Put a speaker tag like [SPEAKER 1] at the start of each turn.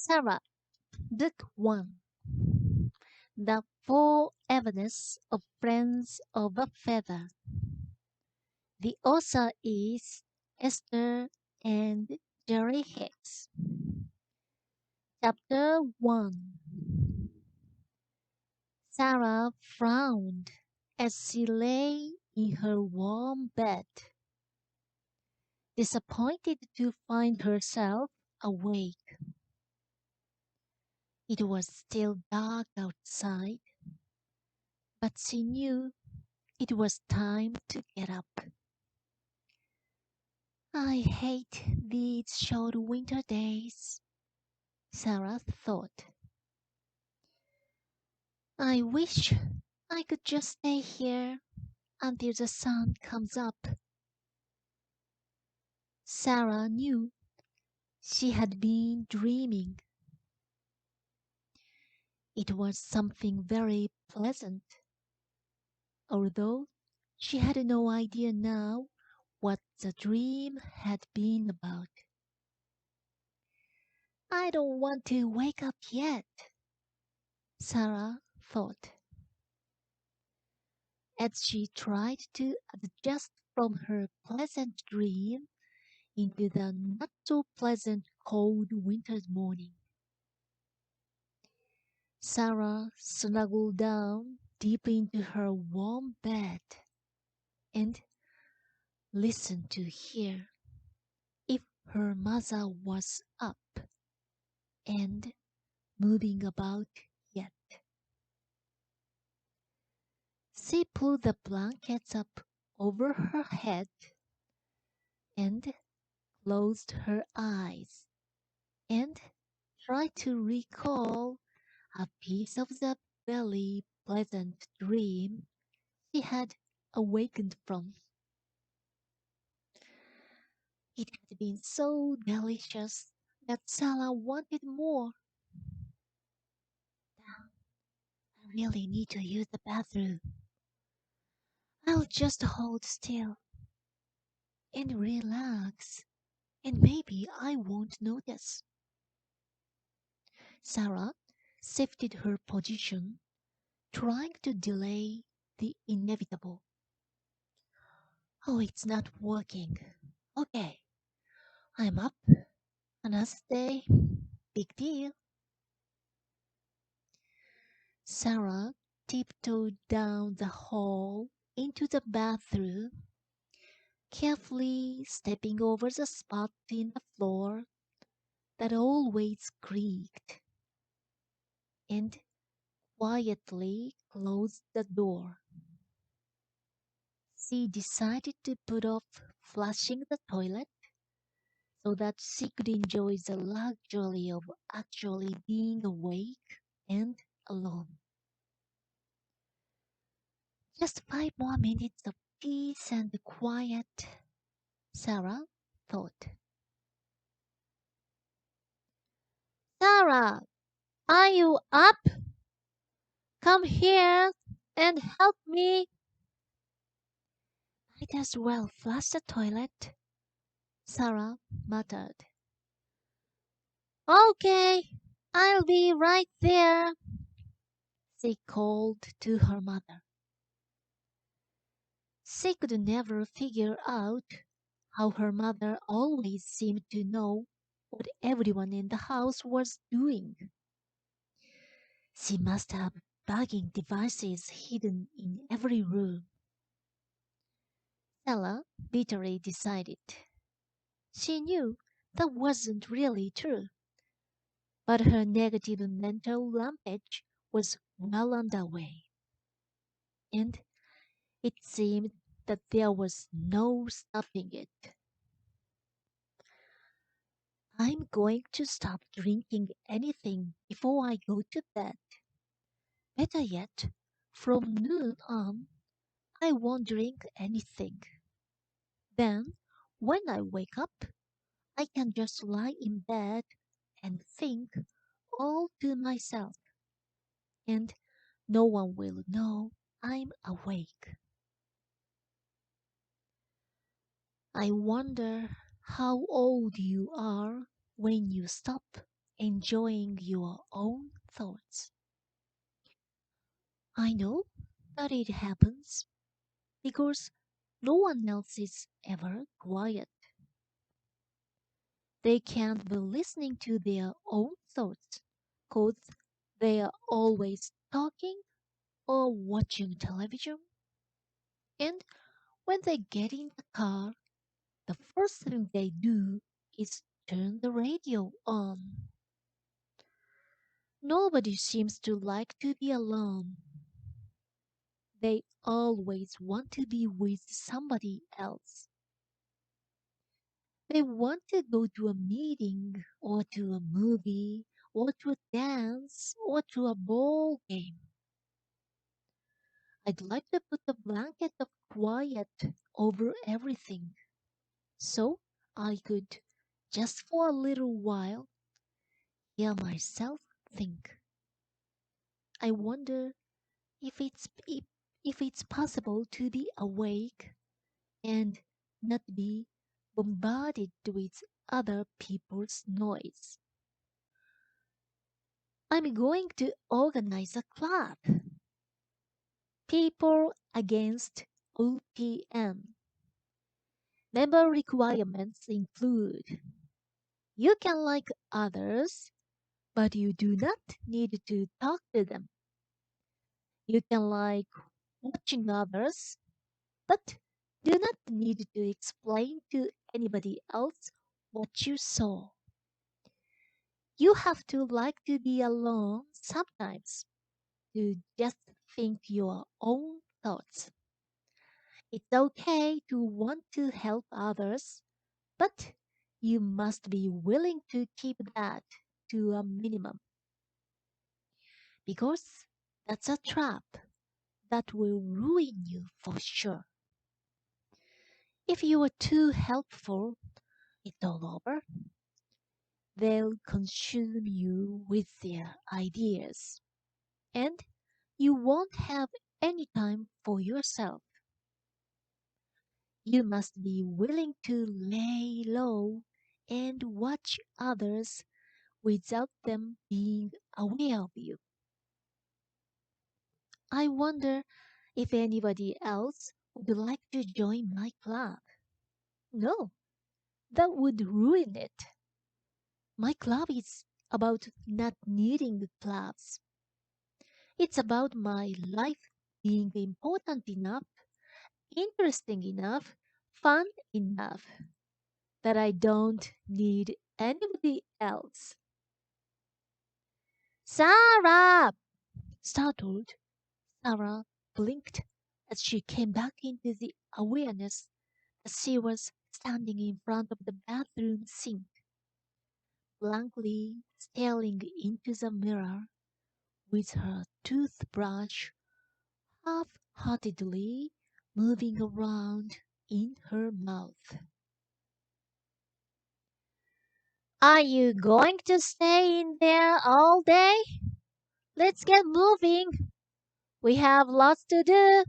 [SPEAKER 1] Sara, Book 1. The Four Evidence of Friends of a Feather. The author is Esther and Jerry Hicks. Chapter 1. Sara frowned as she lay in her warm bed, disappointed to find herself awake. It was still dark outside, but she knew it was time to get up. I hate these short winter days, Sara thought. I wish I could just stay here until the sun comes up. Sara knew she had been dreaming. It was something very pleasant, although she had no idea now what the dream had been about. I don't want to wake up yet, Sara thought. As she tried to adjust from her pleasant dream into the not-so-pleasant cold winter morning. Sara snuggled down deep into her warm bed and listened to hear if her mother was up and moving about yet. She pulled the blankets up over her head and closed her eyes and tried to recall a piece of the very pleasant dream she had awakened from. It had been so delicious that Sara wanted more. I really need to use the bathroom. I'll just hold still and relax, and maybe I won't notice. Sara shifted her position, trying to delay the inevitable. Oh, it's not working. Okay, I'm up. Another day. Big deal. Sara tiptoed down the hall into the bathroom, carefully stepping over the spot in the floor that always creaked, and quietly closed the door. She decided to put off flushing the toilet so that she could enjoy the luxury of actually being awake and alone. Just 5 more minutes of peace and quiet, Sara thought. Sara, are you up? Come here and help me. Might as well flush the toilet, Sara muttered. Okay, I'll be right there, she called to her mother. She could never figure out how her mother always seemed to know what everyone in the house was doing. She must have bugging devices hidden in every room. Ella bitterly decided. She knew that wasn't really true, but her negative mental rampage was well underway, and it seemed that there was no stopping it. I'm going to stop drinking anything before I go to bed. Better yet, from noon on, I won't drink anything. Then, when I wake up, I can just lie in bed and think all to myself, and no one will know I'm awake. I wonder how old you are when you stop enjoying your own thoughts. I know that it happens because no one else is ever quiet. They can't be listening to their own thoughts because they are always talking or watching television. And when they get in the car, the first thing they do is turn the radio on. Nobody seems to like to be alone. They always want to be with somebody else. They want to go to a meeting or to a movie or to a dance or to a ball game. I'd like to put a blanket of quiet over everything so I could, just for a little while, hear myself think. I wonder if it's possible to be awake and not be bombarded with other people's noise. I'm going to organize a club. People Against OPM. Member requirements include you can like others, but you do not need to talk to them. You can like watching others, but do not need to explain to anybody else what you saw. You have to like to be alone sometimes to just think your own thoughts. It's okay to want to help others, but you must be willing to keep that to a minimum because that's a trap that will ruin you for sure. If you are too helpful, it's all over. They'll consume you with their ideas, and you won't have any time for yourself. You must be willing to lay low and watch others without them being aware of you. I wonder if anybody else would like to join my club. No, that would ruin it. My club is about not needing clubs. It's about my life being important enough, interesting enough, fun enough that I don't need anybody else. Sarah! Startled, Sarah blinked as she came back into the awareness that she was standing in front of the bathroom sink, blankly staring into the mirror with her toothbrush half-heartedly moving around in her mouth. Are you going to stay in there all day? Let's get moving. We have lots to do.